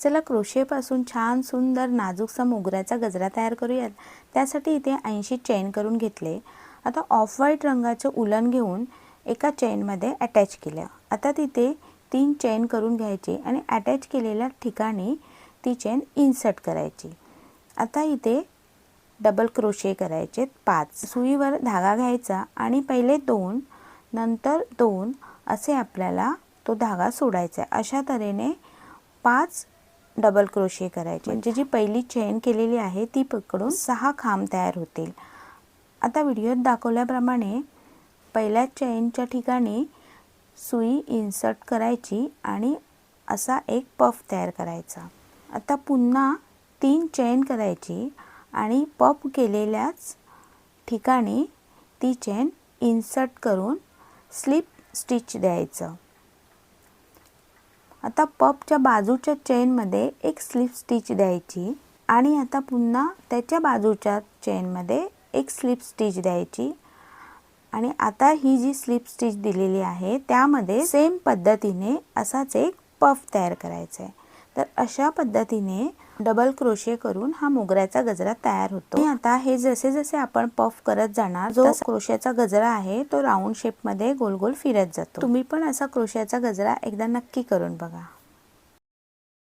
चला क्रोशेपासून छान सुंदर नाजूकसा मोगऱ्याचा गजरा तयार करूयात। त्यासाठी इथे 80 चेन करून घेतले। आता ऑफ व्हाईट रंगाचे उलन घेऊन एका चेनमध्ये अटॅच केलं। आता तिथे 3 चेन करून घ्यायची आणि अटॅच केलेल्या ठिकाणी ती चेन इन्सर्ट करायची। आता इथे डबल क्रोशे करायचे 5। सुईवर धागा घ्यायचा आणि पहिले 2 नंतर 2 असे आपल्याला तो धागा सोडायचा। अशा तऱ्हेने 5 डबल क्रोशे करायचे, म्हणजे जी पहिली चेन केलेली आहे ती पकडून 6 खांब तयार होतील। आता व्हिडिओत दाखवल्याप्रमाणे पहिल्या चेनच्या ठिकाणी सुई इन्सर्ट करायची आणि असा एक पफ तयार करायचा। आता पुन्हा 3 चेन करायची आणि पफ केलेल्याच ठिकाणी ती चेन इन्सर्ट करून स्लिप स्टिच द्यायचं। आता पफच्या बाजूच्या चेनमध्ये एक स्लिप स्टिच द्यायची आणि आता पुन्हा त्याच्या बाजूच्या चेनमध्ये एक स्लिप स्टिच द्यायची आणि आता ही जी स्लिप स्टिच दिलेली आहे त्यामध्ये सेम पद्धतीने असाच एक पफ तयार करायचा आहे। तर अशा पद्धतीने डबल क्रोशे करून हा मोगऱ्याचा गजरा तयार होतो। आणि आता हे जसे जसे आपण पफ करत जाणार जो क्रोशाचा गजरा आहे तो राऊंड शेप मध्ये गोल गोल फिरत जातो। तुम्ही पण असा क्रोशाचा गजरा एकदा नक्की करून बघा।